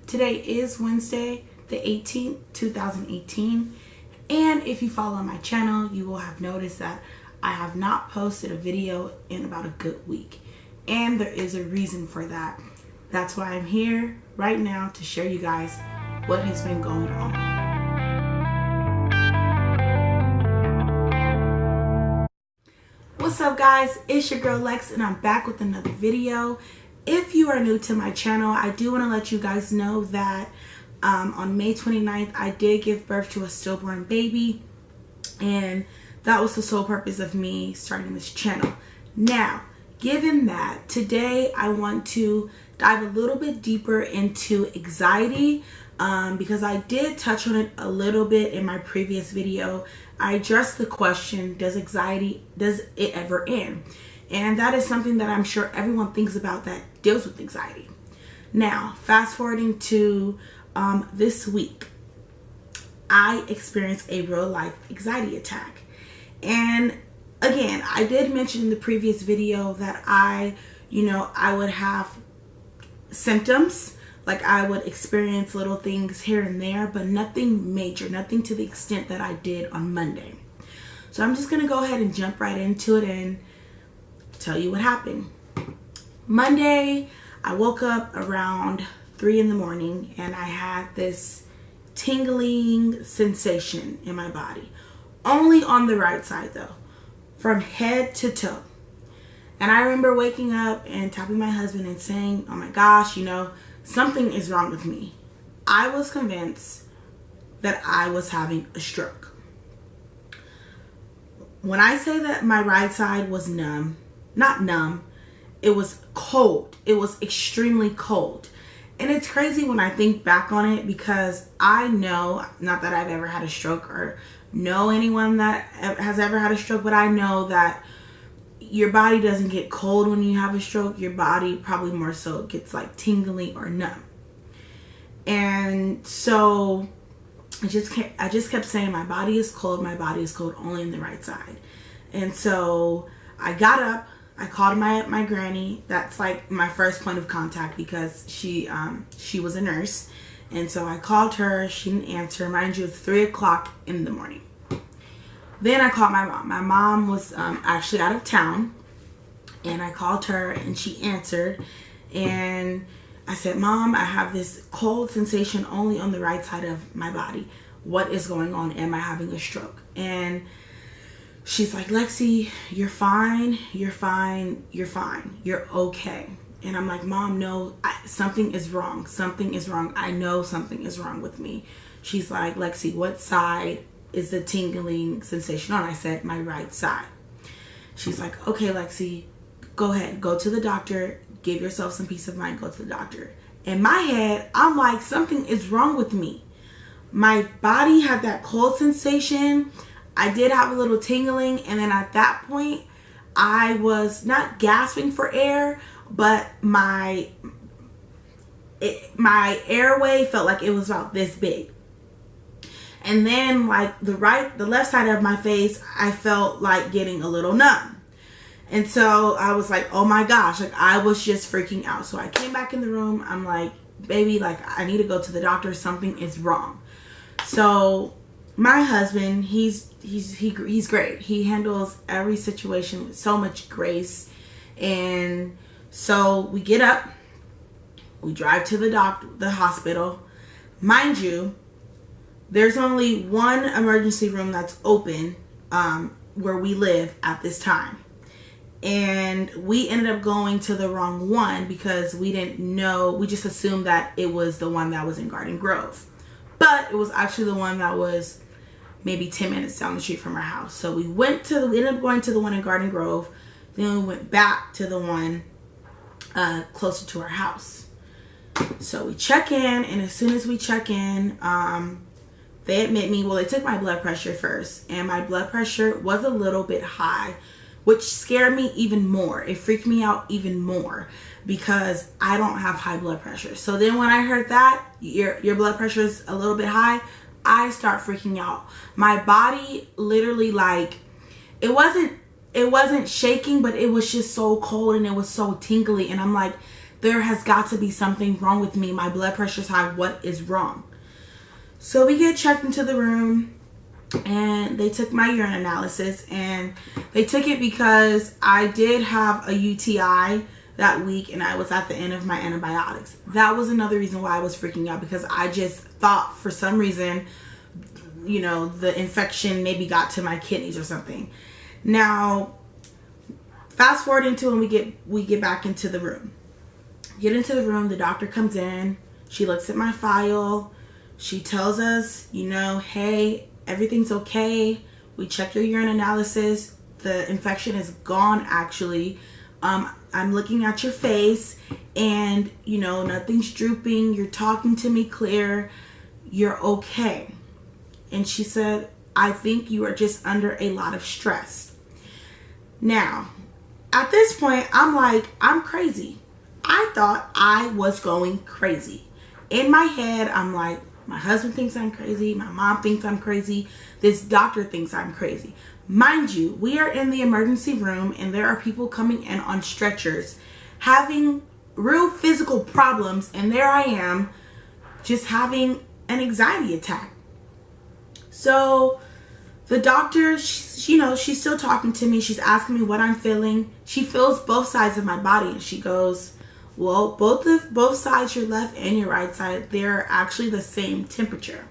Today is Wednesday, the 18th, 2018. And if you follow my channel, you will have noticed that I have not posted a video in about a good week. And there is a reason for that. That's why I'm here right now to share you guys what has been going on. What's up guys, it's your girl Lex and I'm back with another video. If you are new to my channel, I do want to let you guys know that on May 29th I did give birth to a stillborn baby, and that was the sole purpose of me starting this channel. Now, given that, today I want to dive a little bit deeper into anxiety because I did touch on it a little bit in my previous video. I addressed the question, does it ever end? And that is something that I'm sure everyone thinks about that deals with anxiety. Now, fast forwarding to this week, I experienced a real life anxiety attack. And again, I did mention in the previous video that I would have symptoms. Like I would experience little things here and there, but nothing major, nothing to the extent that I did on Monday. So I'm just going to go ahead and jump right into it and tell you what happened. Monday, I woke up around 3 in the morning and I had this tingling sensation in my body. Only on the right side though, from head to toe. And I remember waking up and tapping my husband and saying, oh my gosh, something is wrong with me. I was convinced that I was having a stroke. When I say that my right side was numb, not numb, it was cold. It was extremely cold. And it's crazy when I think back on it because I know, not that I've ever had a stroke or know anyone that has ever had a stroke, but I know that your body doesn't get cold when you have a stroke. Your body probably more so gets like tingly or numb. And so I just kept saying my body is cold only in the right side. And so I got up, I called my granny. That's like my first point of contact because she was a nurse. And so I called her, she didn't answer. Mind you, it's 3 o'clock in the morning. Then I called my mom. My mom was actually out of town, and I called her and she answered, and I said, Mom, I have this cold sensation only on the right side of my body. What is going on? Am I having a stroke? And she's like, Lexi, you're fine. You're fine. You're fine. You're okay. And I'm like, Mom, no, something is wrong. Something is wrong. I know something is wrong with me. She's like, Lexi, what side is the tingling sensation on? I said, my right side. She's like, okay, Lexi, go ahead, go to the doctor, give yourself some peace of mind, go to the doctor. In my head, I'm like, something is wrong with me. My body had that cold sensation. I did have a little tingling, and then at that point, I was not gasping for air, but my airway felt like it was about this big. And then like the left side of my face, I felt like getting a little numb. And so I was like, oh my gosh, like I was just freaking out. So I came back in the room. I'm like, baby, like I need to go to the doctor. Something is wrong. So my husband, he's great. He handles every situation with so much grace. And so we get up, we drive to the hospital. Mind you, there's only one emergency room that's open where we live at this time. And we ended up going to the wrong one because we didn't know. We just assumed that it was the one that was in Garden Grove. But it was actually the one that was maybe 10 minutes down the street from our house. So we ended up going to the one in Garden Grove. Then we went back to the one closer to our house. So we check in, and as soon as we check in, they admit me. Well, they took my blood pressure first, and my blood pressure was a little bit high, which scared me even more. It freaked me out even more because I don't have high blood pressure. So then when I heard that your blood pressure is a little bit high, I start freaking out. My body literally, like, it wasn't shaking, but it was just so cold and it was so tingly, and I'm like, There has got to be something wrong with me. My blood pressure's high. What is wrong? So we get checked into the room, and they took my urine analysis, and they took it because I did have a UTI that week and I was at the end of my antibiotics. That was another reason why I was freaking out, because I just thought for some reason, you know, the infection maybe got to my kidneys or something. Now, fast forward into when we get back into the room. Get into the room, the doctor comes in, she looks at my file, she tells us, you know, hey, everything's okay. We checked your urine analysis. The infection is gone, actually. I'm looking at your face, and, you know, nothing's drooping. You're talking to me clear. You're okay. And she said, I think you are just under a lot of stress. Now, at this point, I'm like, I'm crazy. I thought I was going crazy. In my head, I'm like, my husband thinks I'm crazy. My mom thinks I'm crazy. This doctor thinks I'm crazy. Mind you, we are in the emergency room and there are people coming in on stretchers having real physical problems, and there I am just having an anxiety attack. So the doctor, you know, she's still talking to me. She's asking me what I'm feeling. She feels both sides of my body, and she goes, well, both sides, your left and your right side, they're actually the same temperature.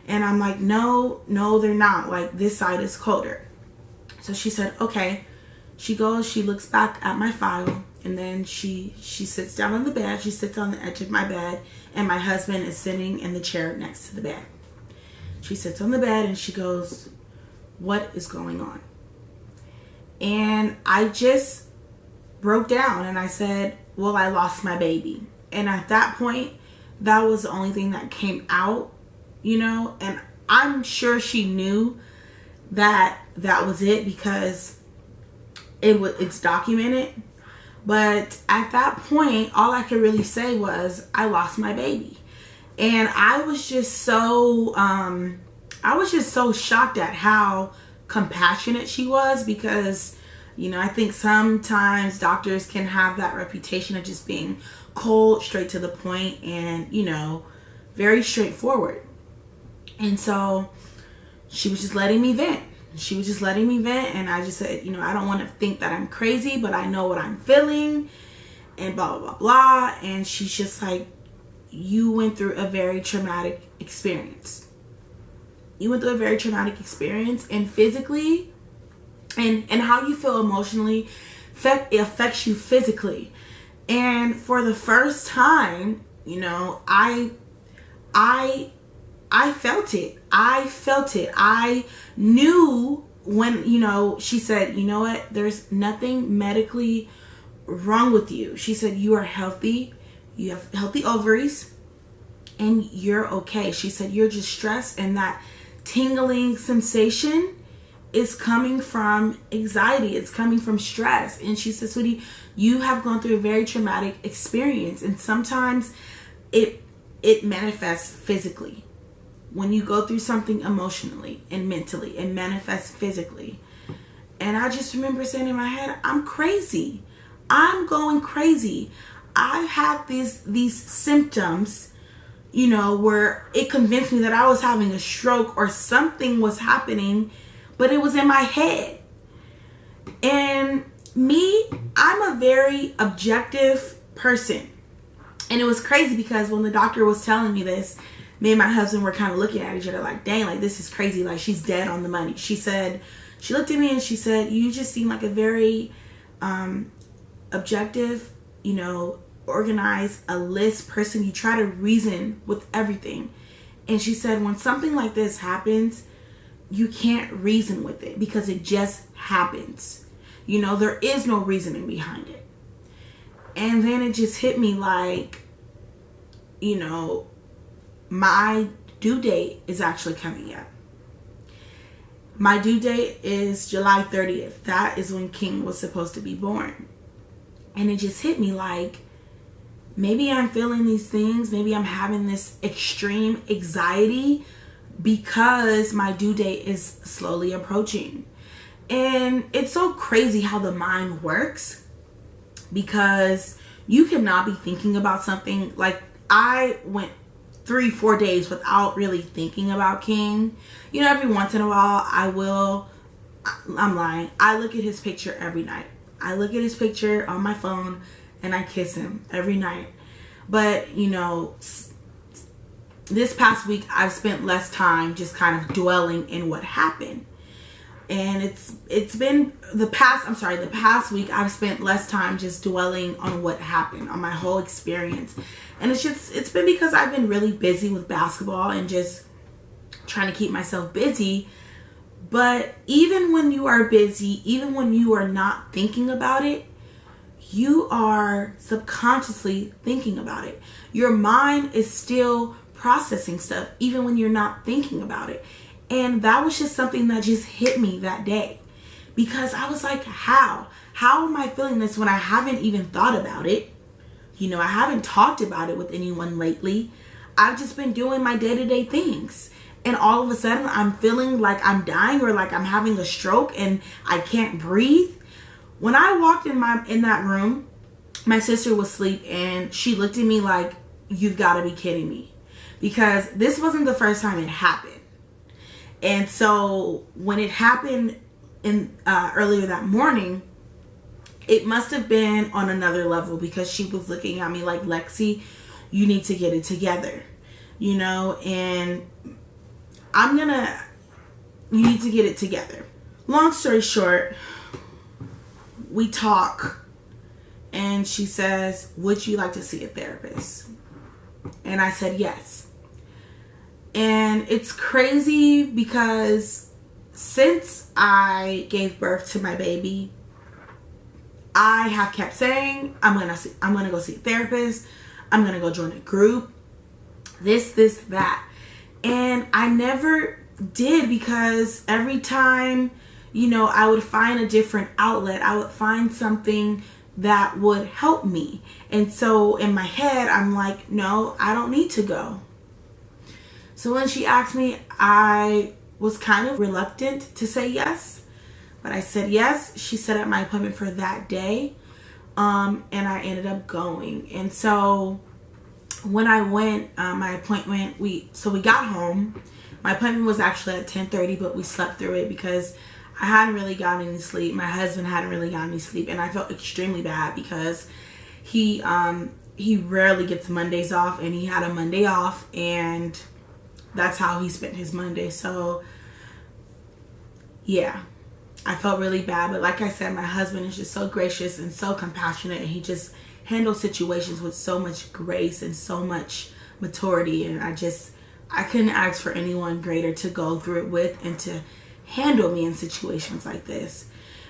And I'm like, no, they're not. Like, this side is colder. So she said, okay. She goes, she looks back at my file, and then she sits down on the bed. She sits on the edge of my bed, and my husband is sitting in the chair next to the bed. She sits on the bed and she goes, what is going on? And I just broke down and I said, well, I lost my baby. And at that point, that was the only thing that came out, you know, and I'm sure she knew that that was it, because it's documented. But at that point, all I could really say was I lost my baby. And I was just so shocked at how compassionate she was, because, you know, I think sometimes doctors can have that reputation of just being cold, straight to the point, and, you know, very straightforward. And so she was just letting me vent. And I just said, you know, I don't want to think that I'm crazy, but I know what I'm feeling, and blah, blah, blah, blah. And she's just like, you went through a very traumatic experience. And physically, and how you feel emotionally it affects you physically. And for the first time, you know, I felt it. I knew when, you know, she said, you know what, there's nothing medically wrong with you. She said, you are healthy. You have healthy ovaries and you're okay. She said, you're just stressed, and that tingling sensation is coming from anxiety. It's coming from stress. And she said, sweetie, you have gone through a very traumatic experience, and sometimes it manifests physically. When you go through something emotionally and mentally, it manifests physically. And I just remember saying in my head, I'm crazy. I'm going crazy. I had these symptoms, you know, where it convinced me that I was having a stroke or something was happening, but it was in my head. And me, I'm a very objective person. And it was crazy because when the doctor was telling me this, me and my husband were kind of looking at each other like, dang, like, this is crazy. Like, she's dead on the money. She said, she looked at me and she said, you just seem like a very objective, you know, organized, a list person. You try to reason with everything. And she said, when something like this happens, you can't reason with it because it just happens. You know, there is no reasoning behind it. And then it just hit me like, you know, my due date is actually coming up. My due date is July 30th. That is when King was supposed to be born. And it just hit me like, maybe I'm feeling these things. Maybe I'm having this extreme anxiety because my due date is slowly approaching. And it's so crazy how the mind works, because you cannot be thinking about something. Like, I went 3-4 days without really thinking about King. You know, every once in a while I'm lying, I look at his picture every night. I look at his picture on my phone and I kiss him every night. But, you know, this past week I've spent less time just kind of dwelling in what happened. And it's been the past week I've spent less time just dwelling on what happened, on my whole experience. And it's been because I've been really busy with basketball and just trying to keep myself busy. But even when you are busy, even when you are not thinking about it, you are subconsciously thinking about it. Your mind is still processing stuff even when you're not thinking about it. And that was just something that just hit me that day, because I was like, how am I feeling this when I haven't even thought about it? You know, I haven't talked about it with anyone lately. I've just been doing my day-to-day things. And all of a sudden I'm feeling like I'm dying or like I'm having a stroke and I can't breathe. When I walked in that room, my sister was asleep and she looked at me like, you've got to be kidding me. Because this wasn't the first time it happened. And so when it happened earlier that morning, it must have been on another level, because she was looking at me like, Lexi, you need to get it together, you know, and you need to get it together. Long story short, we talk and she says, would you like to see a therapist? And I said, yes. And it's crazy because since I gave birth to my baby, I have kept saying, I'm gonna go see a therapist. I'm gonna go join a group. This, that. And I never did, because every time, you know, I would find a different outlet. I would find something that would help me. And so in my head, I'm like, no, I don't need to go. So when she asked me, I was kind of reluctant to say yes, but I said yes. She set up my appointment for that day, and I ended up going. And so when I went, my appointment, we got home. My appointment was actually at 10:30, but we slept through it because I hadn't really gotten any sleep. My husband hadn't really gotten any sleep, and I felt extremely bad because he rarely gets Mondays off, and he had a Monday off, and that's how he spent his Monday. So yeah, I felt really bad. But like I said, my husband is just so gracious and so compassionate, and he just handles situations with so much grace and so much maturity. And I couldn't ask for anyone greater to go through it with and to handle me in situations like this.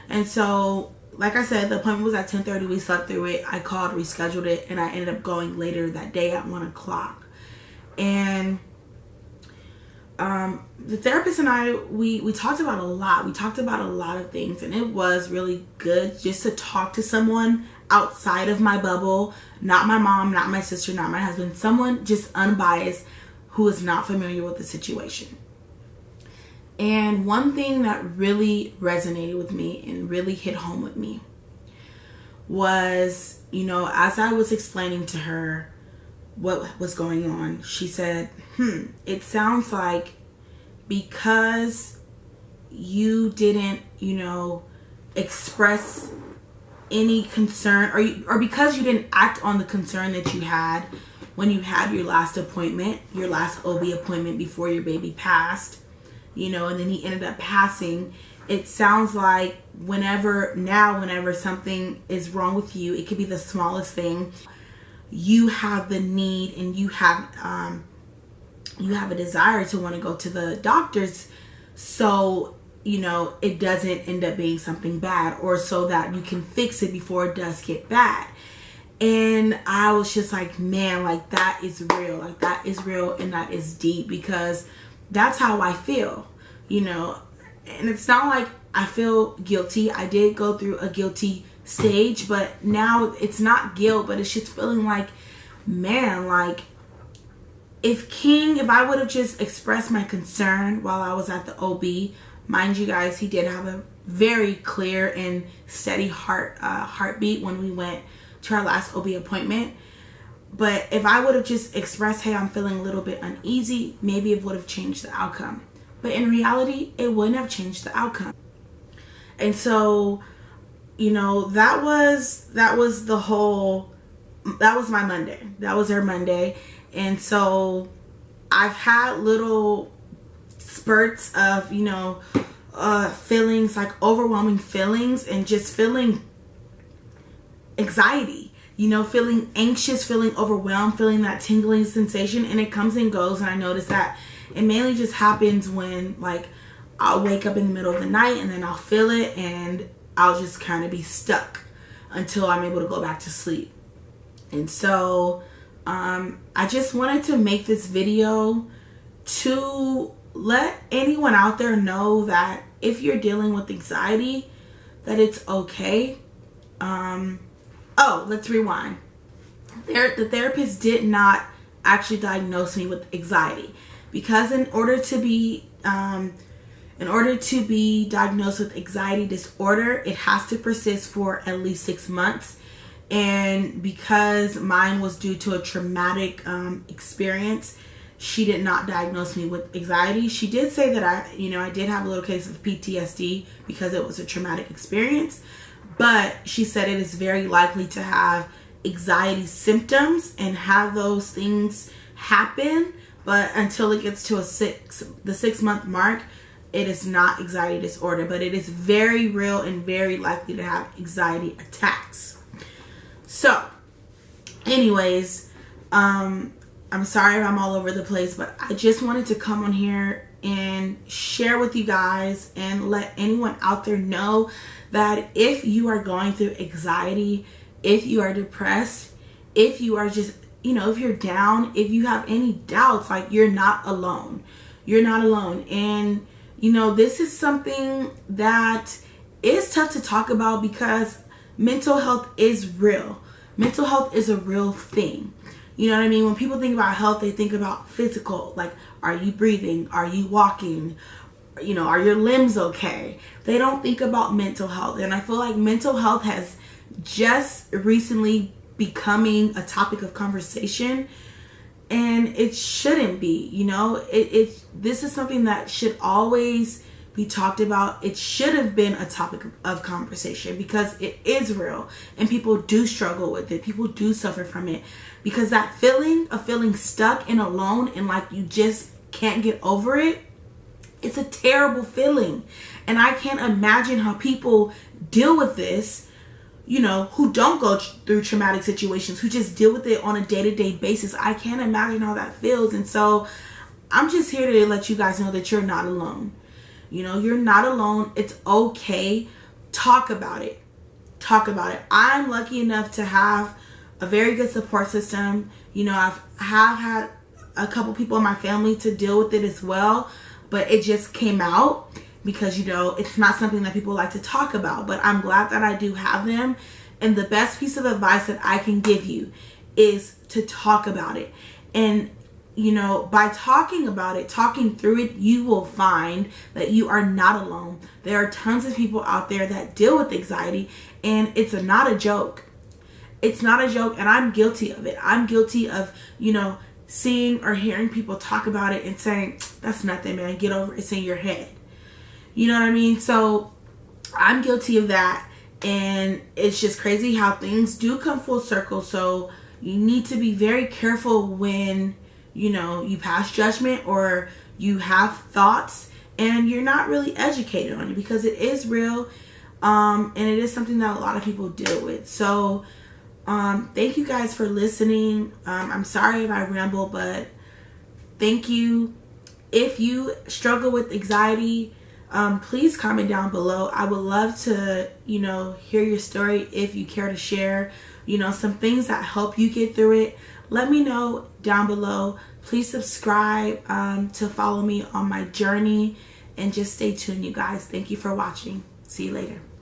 And so, like I said, the appointment was at 10:30. We slept through it. I called, rescheduled it, and I ended up going later that day at 1 o'clock. And the therapist and I, we talked about a lot. We talked about a lot of things, and it was really good just to talk to someone outside of my bubble, not my mom, not my sister, not my husband, someone just unbiased who is not familiar with the situation. And one thing that really resonated with me and really hit home with me was, you know, as I was explaining to her what was going on, she said, it sounds like because you didn't, you know, express any concern, or because you didn't act on the concern that you had when you had your last appointment, your last OB appointment before your baby passed, you know, and then he ended up passing. It sounds like whenever something is wrong with you, it could be the smallest thing, you have the need and you have a desire to want to go to the doctors, so you know it doesn't end up being something bad, or so that you can fix it before it does get bad. And I was just like, man, like that is real. Like that is real, and that is deep, because that's how I feel, you know. And it's not like I feel guilty. I did go through a guilty stage, but now it's not guilt, but it's just feeling like, man, like if I would have just expressed my concern while I was at the OB, mind you guys, he did have a very clear and steady heartbeat when we went to our last OB appointment. But if I would have just expressed, hey, I'm feeling a little bit uneasy, maybe it would have changed the outcome. But in reality, it wouldn't have changed the outcome. And so, you know, that was my Monday. That was our Monday. And so I've had little spurts of, you know, feelings, like overwhelming feelings, and just feeling anxiety, you know, feeling anxious, feeling overwhelmed, feeling that tingling sensation. And it comes and goes. And I notice that it mainly just happens when, like, I'll wake up in the middle of the night and then I'll feel it and I'll just kind of be stuck until I'm able to go back to sleep. And so I just wanted to make this video to let anyone out there know that if you're dealing with anxiety, that it's okay. Oh, let's rewind. The therapist did not actually diagnose me with anxiety, because in order to be diagnosed with anxiety disorder, it has to persist for at least 6 months. And because mine was due to a traumatic experience, she did not diagnose me with anxiety. She did say that I did have a little case of PTSD because it was a traumatic experience, but she said it is very likely to have anxiety symptoms and have those things happen, but until it gets to the 6-month mark, it is not anxiety disorder, but it is very real and very likely to have anxiety attacks. So, anyways, I'm sorry if I'm all over the place, but I just wanted to come on here and share with you guys and let anyone out there know that if you are going through anxiety, if you are depressed, if you are just, you know, if you're down, if you have any doubts, like, you're not alone. You're not alone. And, you know, this is something that is tough to talk about because mental health is real. Mental health is a real thing. You know what I mean? When people think about health, they think about physical, like, are you breathing? Are you walking? You know, are your limbs okay? They don't think about mental health. And I feel like mental health has just recently becoming a topic of conversation, and it shouldn't be. You know, this is something that should always be talked about. It should have been a topic of conversation because it is real and people do struggle with it. People do suffer from it, because that feeling of feeling stuck and alone and like you just can't get over it, it's a terrible feeling. And I can't imagine how people deal with this, you know, who don't go through traumatic situations, who just deal with it on a day-to-day basis. I can't imagine how that feels. And so I'm just here to let you guys know that you're not alone. You know, you're not alone. It's okay. Talk about it. Talk about it. I'm lucky enough to have a very good support system. You know, I have had a couple people in my family to deal with it as well, but it just came out because, you know, it's not something that people like to talk about. But I'm glad that I do have them. And the best piece of advice that I can give you is to talk about it. And you know, by talking about it, talking through it, you will find that you are not alone. There are tons of people out there that deal with anxiety, and it's not a joke. It's not a joke, and I'm guilty of it. I'm guilty of, you know, seeing or hearing people talk about it and saying, that's nothing, man, get over it, it's in your head. You know what I mean? So I'm guilty of that, and it's just crazy how things do come full circle. So you need to be very careful when, you know, you pass judgment or you have thoughts and you're not really educated on it, because it is real, and it is something that a lot of people deal with. So thank you guys for listening. I'm sorry if I ramble, but thank you. If you struggle with anxiety, please comment down below. I would love to, you know, hear your story. If you care to share, you know, some things that help you get through it, let me know down below. Please subscribe to follow me on my journey, and just stay tuned, you guys. Thank you for watching. See you later.